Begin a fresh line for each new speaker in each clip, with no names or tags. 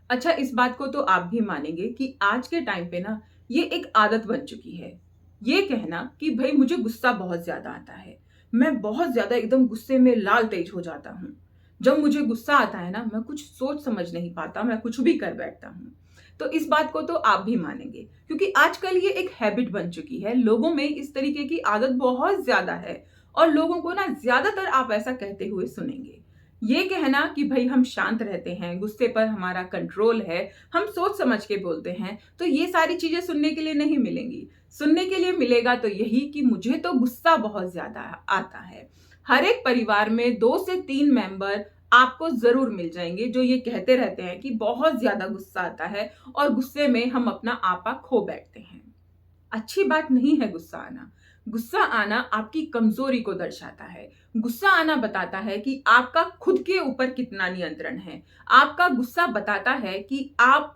अच्छा, इस बात को तो आप भी मानेंगे कि आज के टाइम पे ना ये एक आदत बन चुकी है। ये कहना कि भई मुझे गुस्सा बहुत ज़्यादा आता है। मैं बहुत ज़्यादा एकदम गुस्से में लाल तेज हो जाता हूँ। जब मुझे गुस्सा आता है ना, मैं कुछ सोच समझ नहीं पाता, मैं कुछ भी कर बैठता हूँ। तो इस बात को तो आप भी मानेंगे क्योंकि आजकल ये एक हैबिट बन चुकी है। लोगों में इस तरीके की आदत बहुत ज़्यादा है और लोगों को ना ज़्यादातर आप ऐसा कहते हुए सुनेंगे। ये कहना कि भई हम शांत रहते हैं, गुस्से पर हमारा कंट्रोल है, हम सोच समझ के बोलते हैं, तो ये सारी चीज़ें सुनने के लिए नहीं मिलेंगी। सुनने के लिए मिलेगा तो यही कि मुझे तो गुस्सा बहुत ज़्यादा आता है। हर एक परिवार में 2 से 3 मेंबर आपको ज़रूर मिल जाएँगे जो ये कहते रहते हैं कि बहुत ज़्यादा गुस्सा आता है और गुस्से में हम अपना आपा खो बैठते हैं। अच्छी बात नहीं है गुस्सा आना। गुस्सा आना आपकी कमज़ोरी को दर्शाता है। गुस्सा आना बताता है कि आपका खुद के ऊपर कितना नियंत्रण है। आपका गुस्सा बताता है कि आप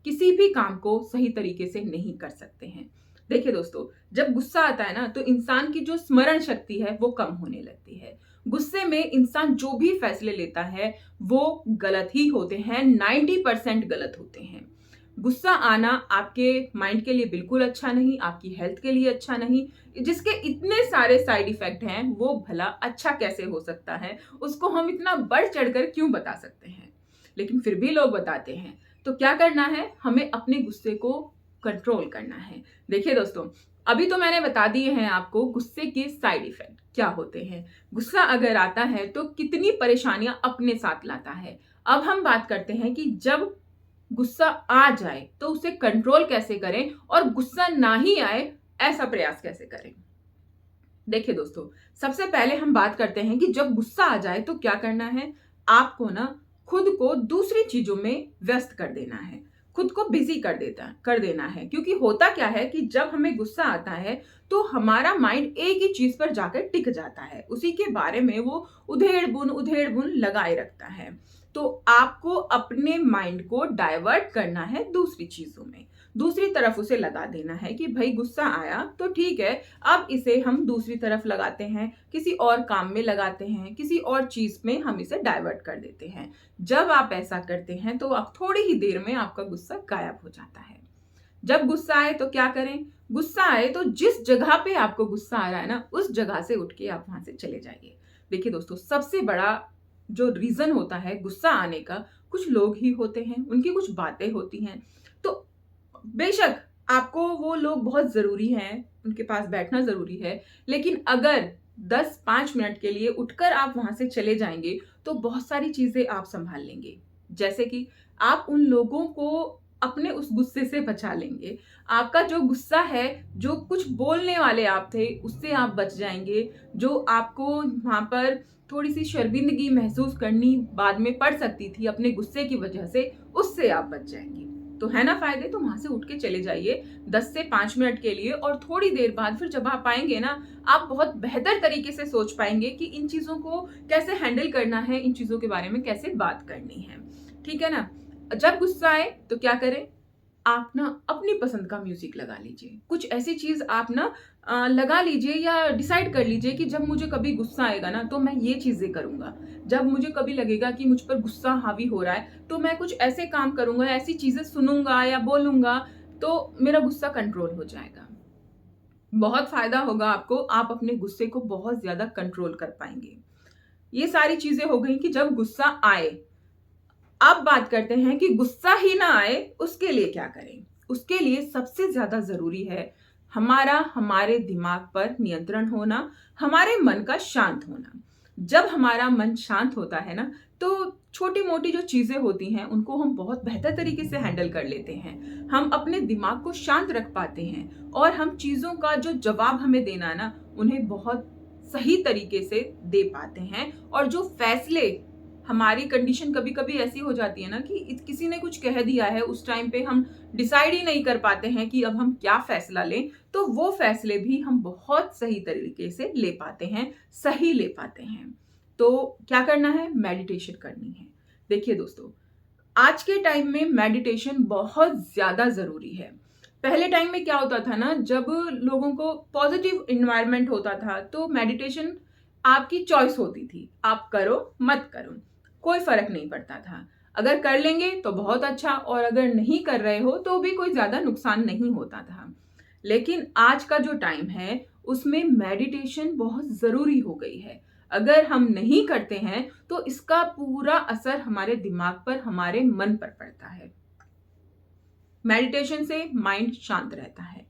किसी भी काम को सही तरीके से नहीं कर सकते हैं। देखिए दोस्तों, जब गुस्सा आता है ना तो इंसान की जो स्मरण शक्ति है वो कम होने लगती है। गुस्से में इंसान जो भी फैसले लेता है वो गलत ही होते हैं, 90% गलत होते हैं। गुस्सा आना आपके माइंड के लिए बिल्कुल अच्छा नहीं, आपकी हेल्थ के लिए अच्छा नहीं, जिसके इतने सारे साइड इफ़ेक्ट हैं, वो भला अच्छा कैसे हो सकता है? उसको हम इतना बढ़-चढ़ कर क्यों बता सकते हैं? लेकिन फिर भी लोग बताते हैं। तो क्या करना है? हमें अपने गुस्से को कंट्रोल करना है। देखिए दोस्तों, अभी तो मैंने बता दिए हैं आपको गुस्से के साइड इफ़ेक्ट क्या होते हैं। गुस्सा अगर आता है तो कितनी परेशानियाँ अपने साथ लाता है। अब हम बात करते हैं कि जब गुस्सा आ जाए तो उसे कंट्रोल कैसे करें और गुस्सा ना ही आए ऐसा प्रयास कैसे करें। देखिए दोस्तों, सबसे पहले हम बात करते हैं कि जब गुस्सा आ जाए तो क्या करना है। आपको ना खुद को दूसरी चीजों में व्यस्त कर देना है, खुद को बिजी कर देना है, क्योंकि होता क्या है कि जब हमें गुस्सा आता है तो हमारा माइंड एक ही चीज पर जाकर टिक जाता है, उसी के बारे में वो उधेड़ बुन लगाए रखता है। तो आपको अपने माइंड को डाइवर्ट करना है दूसरी चीजों में, दूसरी तरफ उसे लगा देना है कि भाई गुस्सा आया तो ठीक है, अब इसे हम दूसरी तरफ लगाते हैं, किसी और काम में लगाते हैं, किसी और चीज में हम इसे डाइवर्ट कर देते हैं। जब आप ऐसा करते हैं तो आप थोड़ी ही देर में आपका गुस्सा गायब हो जाता है। जब गुस्सा आए तो क्या करें? गुस्सा आए तो जिस जगह पे आपको गुस्सा आ रहा है ना, उस जगह से उठ के आप वहां से चले जाइए। देखिए दोस्तों, सबसे बड़ा जो रीजन होता है गुस्सा आने का, कुछ लोग ही होते हैं, उनकी कुछ बातें होती हैं। तो बेशक आपको वो लोग बहुत ज़रूरी हैं, उनके पास बैठना ज़रूरी है, लेकिन अगर 10-5 मिनट के लिए उठकर आप वहाँ से चले जाएँगे, तो बहुत सारी चीज़ें आप सँभाल लेंगे। जैसे कि आप उन लोगों को अपने उस गुस्से से बचा लेंगे। आपका जो गुस्सा है, जो कुछ बोलने वाले आप थे, उससे आप बच जाएँगे। जो आपको वहाँ पर थोड़ी-सी शर्मिंदगी महसूस करनी बाद में पड़ सकती थी अपने गुस्से की वजह से, उससे आप बच जाएँगे। तो है ना फ़ायदे? तो वहाँ से उठ के चले जाइए 10 से 5 मिनट के लिए, और थोड़ी देर बाद फिर जब आप आएँगे ना, आप बहुत बेहतर तरीके से सोच पाएँगे कि इन चीज़ों को कैसे हैंडल करना है, इन चीज़ों के बारे में कैसे बात करनी है। ठीक है ना? जब गुस्सा आए तो क्या करें? आप ना अपनी पसंद का म्यूज़िक लगा लीजिए। कुछ ऐसी चीज़ आप ना लगा लीजिए या डिसाइड कर लीजिए कि जब मुझे कभी गुस्सा आएगा ना तो मैं ये चीज़ें करूँगा। जब मुझे कभी लगेगा कि मुझ पर गुस्सा हावी हो रहा है तो मैं कुछ ऐसे काम करूँगा, ऐसी चीज़ें सुनूँगा या बोलूँगा, तो मेरा गुस्सा कंट्रोल हो जाएगा। बहुत फ़ायदा होगा आपको, आप अपने गुस्से को बहुत ज़्यादा कंट्रोल कर पाएँगे। ये सारी चीज़ें हो गई कि जब गुस्सा आए। अब बात करते हैं कि गुस्सा ही ना आए उसके लिए क्या करें? उसके लिए सबसे ज़्यादा ज़रूरी है हमारे दिमाग पर नियंत्रण होना, हमारे मन का शांत होना। जब हमारा मन शांत होता है ना, तो छोटी-मोटी जो चीज़ें होती हैं, उनको हम बहुत बेहतर तरीके से हैंडल कर लेते हैं। हम अपने दिमाग को शांत रख पाते हैं और हम चीज़ों का जो जवाब हमें देना है ना, उन्हें बहुत सही तरीके से दे पाते हैं, और जो फैसले, हमारी कंडीशन कभी-कभी ऐसी हो जाती है ना कि किसी ने कुछ कह दिया है, उस टाइम पे हम डिसाइड ही नहीं कर पाते हैं कि अब हम क्या फैसला लें, तो वो फैसले भी हम बहुत सही तरीके से ले पाते हैं, सही ले पाते हैं। तो क्या करना है? मेडिटेशन करनी है। देखिए दोस्तों, आज के टाइम में मेडिटेशन बहुत ज़्यादा ज़रूरी है। पहले टाइम में क्या होता था ना, जब लोगों को पॉजिटिव एनवायरनमेंट होता था, तो मेडिटेशन आपकी चॉइस होती थी। आप करो, मत करो, कोई फ़र्क नहीं पड़ता था। अगर कर लेंगे तो बहुत अच्छा, और अगर नहीं कर रहे हो तो भी कोई ज़्यादा नुकसान नहीं होता था। लेकिन आज का जो टाइम है उसमें मेडिटेशन बहुत ज़रूरी हो गई है। अगर हम नहीं करते हैं तो इसका पूरा असर हमारे दिमाग पर, हमारे मन पर पड़ता है। मेडिटेशन से माइंड शांत रहता है,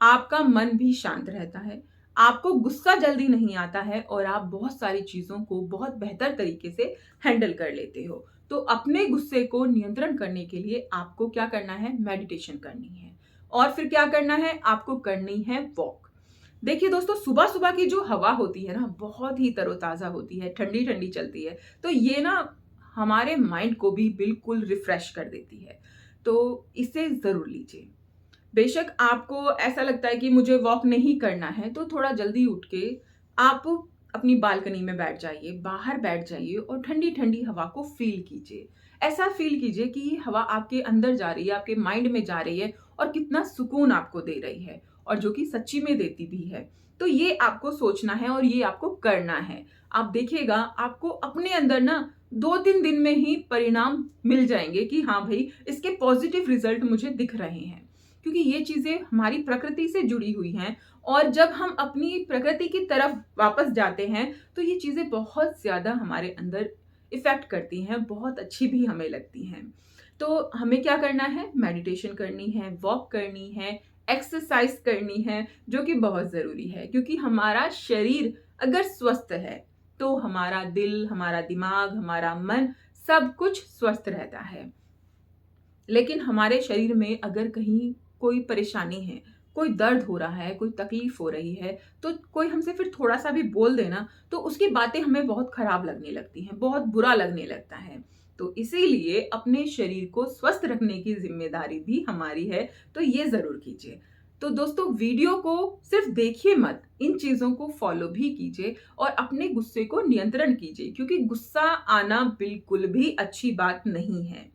आपका मन भी शांत रहता है, आपको गुस्सा जल्दी नहीं आता है और आप बहुत सारी चीज़ों को बहुत बेहतर तरीके से हैंडल कर लेते हो। तो अपने गुस्से को नियंत्रण करने के लिए आपको क्या करना है? मेडिटेशन करनी है। और फिर क्या करना है? आपको करनी है वॉक। देखिए दोस्तों, सुबह-सुबह की जो हवा होती है ना, बहुत ही तरोताज़ा होती है, ठंडी-ठंडी चलती है। तो ये ना हमारे माइंड को भी बिल्कुल रिफ्रेश कर देती है। तो इसे ज़रूर लीजिए। बेशक आपको ऐसा लगता है कि मुझे वॉक नहीं करना है, तो थोड़ा जल्दी उठ के आप अपनी बालकनी में बैठ जाइए, बाहर बैठ जाइए और ठंडी-ठंडी हवा को फ़ील कीजिए। ऐसा फ़ील कीजिए कि ये हवा आपके अंदर जा रही है, आपके माइंड में जा रही है और कितना सुकून आपको दे रही है, और जो कि सच्ची में देती भी है। तो ये आपको सोचना है और ये आपको करना है। आप देखिएगा, आपको अपने अंदर ना 2-3 दिन में ही परिणाम मिल जाएँगे कि हाँ भई, इसके पॉज़िटिव रिज़ल्ट मुझे दिख रहे हैं। क्योंकि ये चीज़ें हमारी प्रकृति से जुड़ी हुई हैं, और जब हम अपनी प्रकृति की तरफ वापस जाते हैं तो ये चीज़ें बहुत ज़्यादा हमारे अंदर इफ़ेक्ट करती हैं, बहुत अच्छी भी हमें लगती हैं। तो हमें क्या करना है? मेडिटेशन करनी है, वॉक करनी है, एक्सरसाइज़ करनी है, जो कि बहुत ज़रूरी है, क्योंकि हमारा शरीर अगर स्वस्थ है तो हमारा दिल, हमारा दिमाग, हमारा मन सब कुछ स्वस्थ रहता है। लेकिन हमारे शरीर में अगर कहीं कोई परेशानी है, कोई दर्द हो रहा है, कोई तकलीफ हो रही है, तो कोई हमसे फिर थोड़ा-सा भी बोल दे ना, तो उसकी बातें हमें बहुत खराब लगने लगती हैं, बहुत बुरा लगने लगता है। तो इसीलिए अपने शरीर को स्वस्थ रखने की ज़िम्मेदारी भी हमारी है, तो ये ज़रूर कीजिए। तो दोस्तों, वीडियो को सिर्फ़ देखिए मत, इन चीज़ों को फ़ॉलो भी कीजिए और अपने गुस्से को नियंत्रण कीजिए, क्योंकि गुस्सा आना बिल्कुल भी अच्छी बात नहीं है।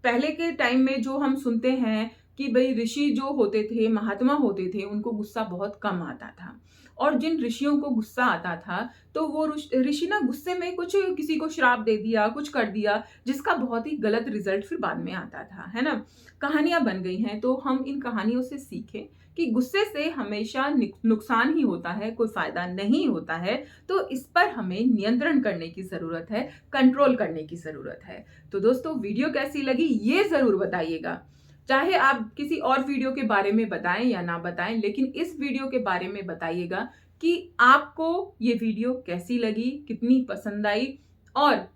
पहले के टाइम में जो हम सुनते हैं कि भई ऋषि जो होते थे, महात्मा होते थे, उनको गुस्सा बहुत कम आता था। और जिन ऋषियों को गुस्सा आता था, तो वो ऋषि ना गुस्से में कुछ किसी को श्राप दे दिया, कुछ कर दिया, जिसका बहुत ही गलत रिज़ल्ट फिर बाद में आता था, है ना? कहानियाँ बन गई हैं, तो हम इन कहानियों से सीखें कि गुस्से से हमेशा नुकसान ही होता है, कोई फ़ायदा नहीं होता है। तो इस पर हमें नियंत्रण करने की ज़रूरत है, कंट्रोल करने की ज़रूरत है। तो दोस्तों, वीडियो कैसी लगी ये ज़रूर बताइएगा। चाहे आप किसी और वीडियो के बारे में बताएँ या ना बताएँ, लेकिन इस वीडियो के बारे में बताइएगा कि आपको ये वीडियो कैसी लगी, कितनी पसंद आई, और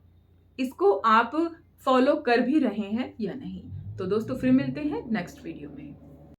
इसको आप फ़ॉलो कर भी रहे हैं या नहीं। तो दोस्तों, फिर मिलते हैं नेक्स्ट वीडियो में।